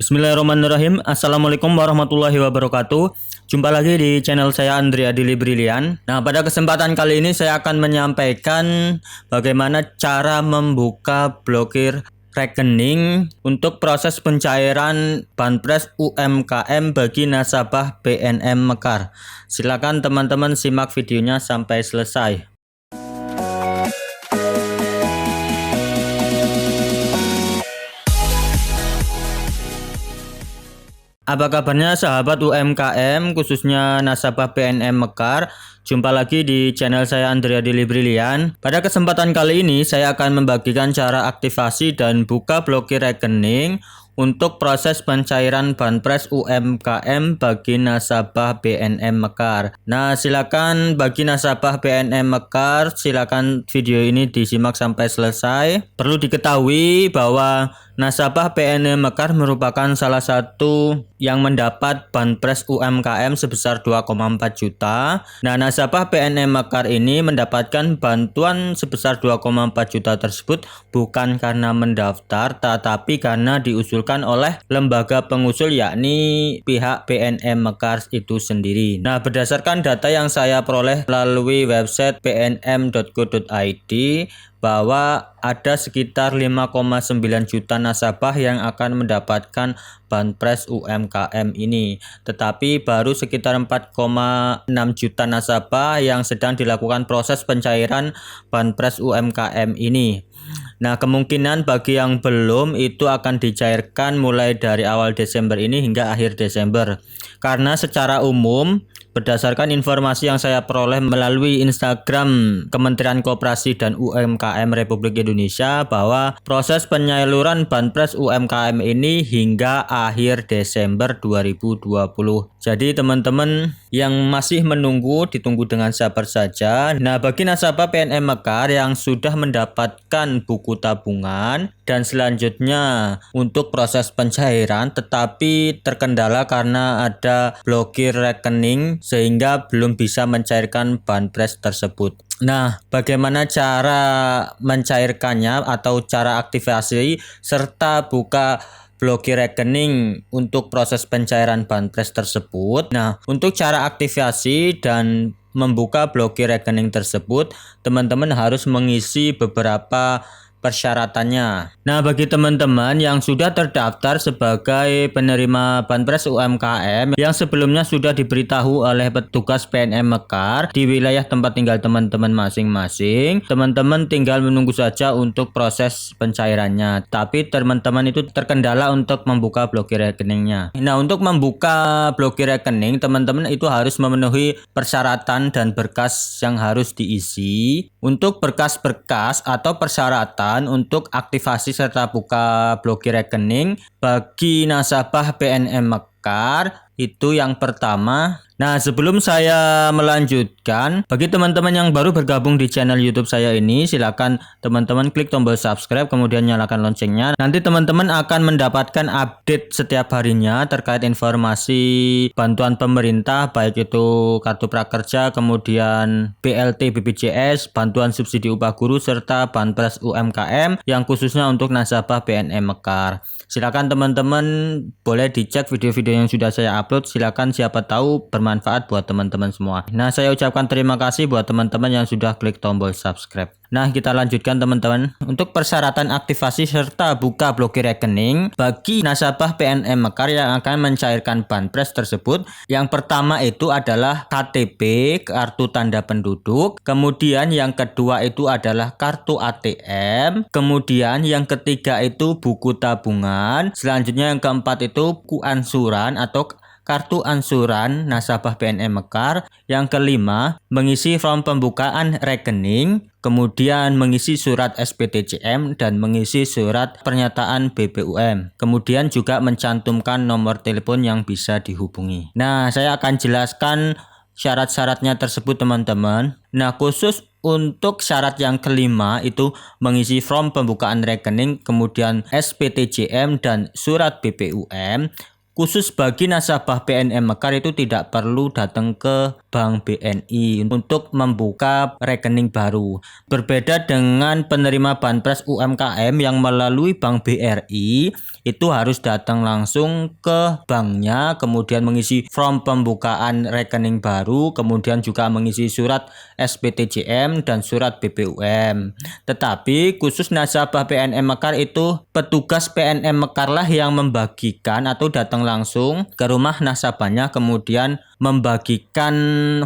Bismillahirrahmanirrahim. Assalamualaikum warahmatullahi wabarakatuh. Jumpa lagi di channel saya Andri Adili Brilian. Nah, pada kesempatan kali ini saya akan menyampaikan bagaimana cara membuka blokir rekening untuk proses pencairan Banpres UMKM bagi nasabah BNM Mekar. Silakan teman-teman simak videonya sampai selesai. Apa kabarnya sahabat UMKM khususnya nasabah BNM Mekar? Jumpa lagi di channel saya Andrea Dili Brilian. Pada kesempatan kali ini saya akan membagikan cara aktivasi dan buka blokir rekening untuk proses pencairan Banpres UMKM bagi nasabah BNM Mekar. Nah, silakan bagi nasabah BNM Mekar, silakan video ini disimak sampai selesai. Perlu diketahui bahwa nasabah BNM Mekar merupakan salah satu yang mendapat Banpres UMKM sebesar 2,4 juta. Nah, nasabah BNM Mekar ini mendapatkan bantuan sebesar 2,4 juta tersebut bukan karena mendaftar, tetapi karena diusulkan oleh lembaga pengusul yakni pihak BNM Mekar itu sendiri. Nah, berdasarkan data yang saya peroleh melalui website bnm.co.id bahwa ada sekitar 5,9 juta nasabah yang akan mendapatkan Banpres UMKM ini. Tetapi baru sekitar 4,6 juta nasabah yang sedang dilakukan proses pencairan Banpres UMKM ini. Nah, kemungkinan bagi yang belum itu akan dicairkan mulai dari awal Desember ini hingga akhir Desember. Karena secara umum berdasarkan informasi yang saya peroleh melalui Instagram Kementerian Koperasi dan UMKM Republik Indonesia bahwa proses penyaluran Banpres UMKM ini hingga akhir Desember 2020. Jadi teman-teman yang masih menunggu ditunggu dengan sabar saja. Nah, bagi nasabah BNM Mekar yang sudah mendapatkan buku tabungan dan selanjutnya untuk proses pencairan tetapi terkendala karena ada blokir rekening sehingga belum bisa mencairkan Banpres tersebut. Nah, bagaimana cara mencairkannya atau cara aktivasi serta buka blokir rekening untuk proses pencairan Banpres tersebut? Nah, untuk cara aktivasi dan membuka blokir rekening tersebut, teman-teman harus mengisi beberapa persyaratannya. Nah, bagi teman-teman yang sudah terdaftar sebagai penerima Banpres UMKM yang sebelumnya sudah diberitahu oleh petugas BNM Mekar di wilayah tempat tinggal teman-teman masing-masing, teman-teman tinggal menunggu saja untuk proses pencairannya. Tapi teman-teman itu terkendala untuk membuka blokir rekeningnya. Nah, untuk membuka blokir rekening, teman-teman itu harus memenuhi persyaratan dan berkas yang harus diisi. Untuk berkas-berkas atau persyaratan untuk aktivasi serta buka blokir rekening bagi nasabah BNM Mekar itu yang pertama. Nah, sebelum saya melanjutkan, bagi teman-teman yang baru bergabung di channel YouTube saya ini, silakan teman-teman klik tombol subscribe kemudian nyalakan loncengnya. Nanti teman-teman akan mendapatkan update setiap harinya terkait informasi bantuan pemerintah baik itu kartu prakerja, kemudian BLT BPJS, bantuan subsidi upah guru serta Banpres UMKM yang khususnya untuk nasabah BNM Mekar. Silakan teman-teman boleh dicek video-video yang sudah saya upload, silakan siapa tahu bermanfaat buat teman-teman semua. Nah, saya ucapkan terima kasih buat teman-teman yang sudah klik tombol subscribe. Nah, kita lanjutkan teman-teman. Untuk persyaratan aktivasi serta buka blokir rekening bagi nasabah BNM Mekar yang akan mencairkan Banpres tersebut, yang pertama itu adalah KTP, kartu tanda penduduk, kemudian yang kedua itu adalah kartu ATM, kemudian yang ketiga itu buku tabungan, selanjutnya yang keempat itu buku ansuran atau kartu ansuran nasabah BNM Mekar. Yang kelima, mengisi form pembukaan rekening, kemudian mengisi surat SPTJM dan mengisi surat pernyataan BPUM. Kemudian juga mencantumkan nomor telepon yang bisa dihubungi. Nah, saya akan jelaskan syarat-syaratnya tersebut teman-teman. Nah, khusus untuk syarat yang kelima itu mengisi form pembukaan rekening, kemudian SPTJM dan surat BPUM. khusus bagi nasabah PNM Mekar itu tidak perlu datang ke Bank BNI untuk membuka rekening baru. Berbeda dengan penerima Banpres UMKM yang melalui Bank BRI, itu harus datang langsung ke banknya, kemudian mengisi form pembukaan rekening baru, kemudian juga mengisi surat SPTJM dan surat BPUM. Tetapi khusus nasabah PNM Mekar itu petugas PNM Mekar lah yang membagikan atau datang langsung ke rumah nasabahnya, kemudian membagikan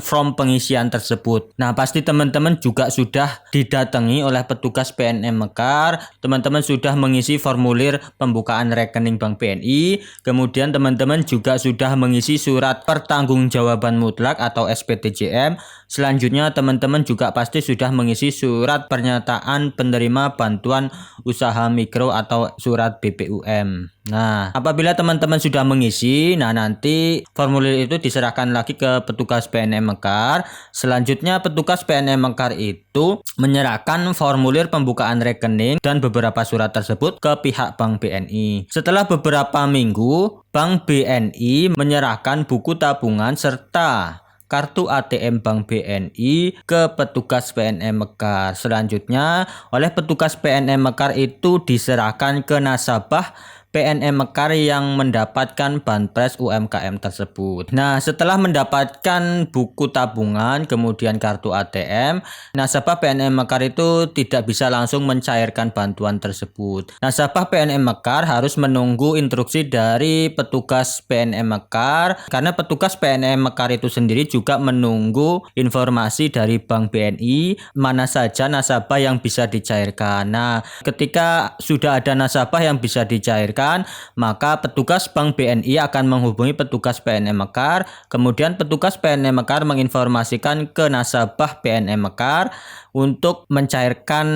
form pengisian tersebut. Nah, pasti teman-teman juga sudah didatangi oleh petugas PNM Mekar, teman-teman sudah mengisi formulir pembukaan rekening Bank BNI, kemudian teman-teman juga sudah mengisi surat pertanggungjawaban mutlak atau SPTJM. Selanjutnya teman-teman juga pasti sudah mengisi surat pernyataan penerima bantuan usaha mikro atau surat BPUM. Nah, apabila teman-teman sudah mengisi, nanti formulir itu diserahkan lagi ke petugas PNM Mekar. Selanjutnya petugas PNM Mekar itu menyerahkan formulir pembukaan rekening dan beberapa surat tersebut ke pihak Bank BNI. Setelah beberapa minggu, Bank BNI menyerahkan buku tabungan serta kartu ATM Bank BNI ke petugas PNM Mekar. Selanjutnya, oleh petugas PNM Mekar itu diserahkan ke nasabah PNM Mekar yang mendapatkan Banpres UMKM tersebut. Nah, setelah mendapatkan buku tabungan, kemudian kartu ATM, nasabah PNM Mekar itu tidak bisa langsung mencairkan bantuan tersebut. Nasabah PNM Mekar harus menunggu instruksi dari petugas PNM Mekar, karena petugas PNM Mekar itu sendiri juga menunggu informasi dari Bank BNI mana saja nasabah yang bisa dicairkan. Nah, ketika sudah ada nasabah yang bisa dicairkan, maka petugas Bank BNI akan menghubungi petugas PNM Mekar, kemudian petugas PNM Mekar menginformasikan ke nasabah PNM Mekar untuk mencairkan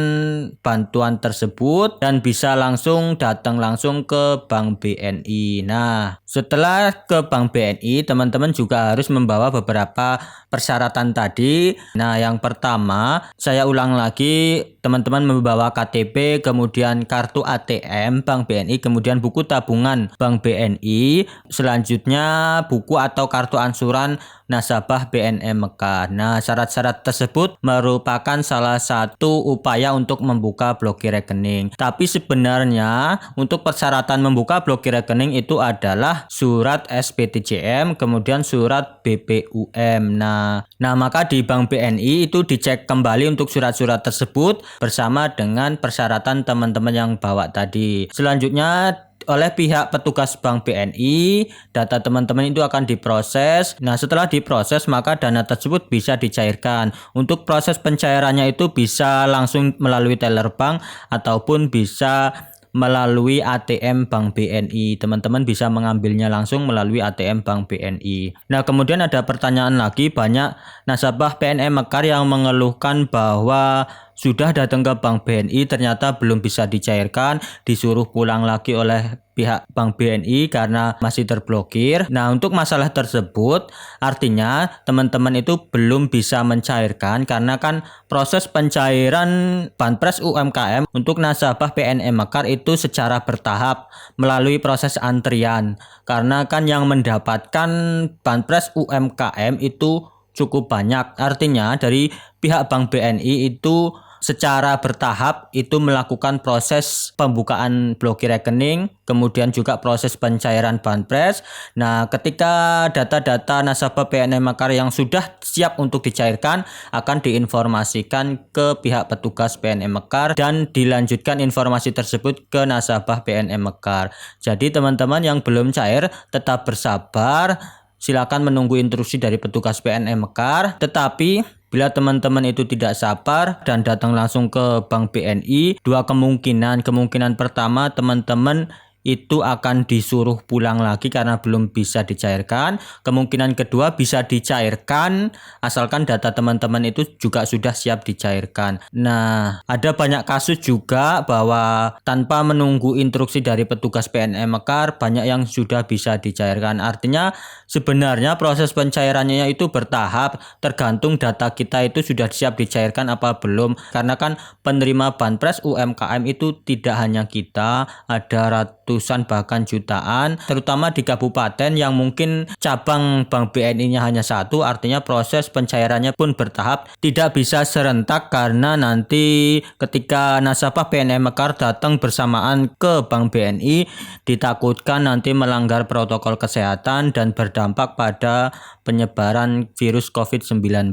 bantuan tersebut dan bisa langsung datang langsung ke Bank BNI. Nah, setelah ke Bank BNI, teman-teman juga harus membawa beberapa persyaratan tadi. Nah, yang pertama, saya ulang lagi, teman-teman membawa KTP, kemudian kartu ATM Bank BNI, kemudian buku tabungan Bank BNI, selanjutnya buku atau kartu ansuran nasabah PNM Mekar. Nah, syarat-syarat tersebut merupakan salah satu upaya untuk membuka blokir rekening. Tapi sebenarnya untuk persyaratan membuka blokir rekening itu adalah surat SPTJM, kemudian surat BPUM. Nah, maka di Bank BNI itu dicek kembali untuk surat-surat tersebut bersama dengan persyaratan teman-teman yang bawa tadi. Selanjutnya oleh pihak petugas Bank BNI, data teman-teman itu akan diproses. Nah, setelah diproses maka dana tersebut bisa dicairkan. Untuk proses pencairannya itu bisa langsung melalui teller bank ataupun bisa melalui ATM Bank BNI. Teman-teman bisa mengambilnya langsung melalui ATM Bank BNI. Nah, kemudian ada pertanyaan lagi, banyak nasabah PNM Mekar yang mengeluhkan bahwa sudah datang ke Bank BNI ternyata belum bisa dicairkan, disuruh pulang lagi oleh pihak Bank BNI karena masih terblokir. Nah, untuk masalah tersebut artinya teman-teman itu belum bisa mencairkan karena kan proses pencairan Banpres UMKM untuk nasabah PNM Mekar itu secara bertahap melalui proses antrian. Karena kan yang mendapatkan Banpres UMKM itu cukup banyak. Artinya dari pihak Bank BNI itu secara bertahap itu melakukan proses pembukaan blokir rekening, kemudian juga proses pencairan Banpres. Nah, ketika data-data nasabah PNM Mekar yang sudah siap untuk dicairkan akan diinformasikan ke pihak petugas PNM Mekar dan dilanjutkan informasi tersebut ke nasabah PNM Mekar. Jadi teman-teman yang belum cair tetap bersabar, silakan menunggu instruksi dari petugas PNM Mekar. Tetapi bila teman-teman itu tidak sabar dan datang langsung ke Bank BNI, dua kemungkinan. Kemungkinan pertama, teman-teman itu akan disuruh pulang lagi karena belum bisa dicairkan. Kemungkinan kedua bisa dicairkan asalkan data teman-teman itu juga sudah siap dicairkan. Nah, ada banyak kasus juga bahwa tanpa menunggu instruksi dari petugas PNM Mekar banyak yang sudah bisa dicairkan. Artinya sebenarnya proses pencairannya itu bertahap, tergantung data kita itu sudah siap dicairkan apa belum. Karena kan penerima Banpres UMKM itu tidak hanya kita, ada ratusan bahkan jutaan, terutama di kabupaten yang mungkin cabang Bank BNI-nya hanya satu, artinya proses pencairannya pun bertahap, tidak bisa serentak karena nanti ketika nasabah BNI Mekar datang bersamaan ke Bank BNI, ditakutkan nanti melanggar protokol kesehatan dan berdampak pada penyebaran virus COVID-19.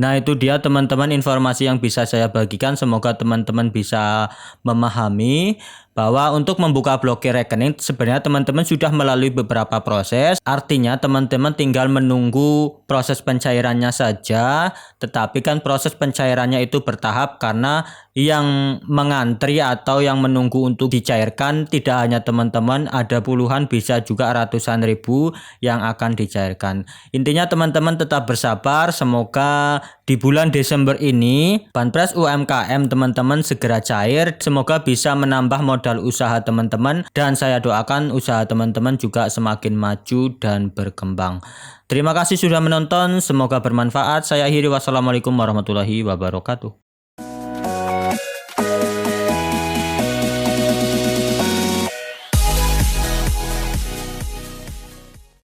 Nah, itu dia teman-teman informasi yang bisa saya bagikan. Semoga teman-teman bisa memahami bahwa untuk membuka blokir rekening sebenarnya teman-teman sudah melalui beberapa proses. Artinya teman-teman tinggal menunggu proses pencairannya saja. Tetapi kan proses pencairannya itu bertahap karena yang mengantri atau yang menunggu untuk dicairkan tidak hanya teman-teman, ada puluhan bisa juga ratusan ribu yang akan dicairkan. Intinya teman-teman tetap bersabar, semoga di bulan Desember ini Banpres UMKM teman-teman segera cair, semoga bisa menambah modal usaha teman-teman dan saya doakan usaha teman-teman juga semakin maju dan berkembang. Terima kasih sudah menonton, semoga bermanfaat. Saya akhiri, wassalamualaikum warahmatullahi wabarakatuh.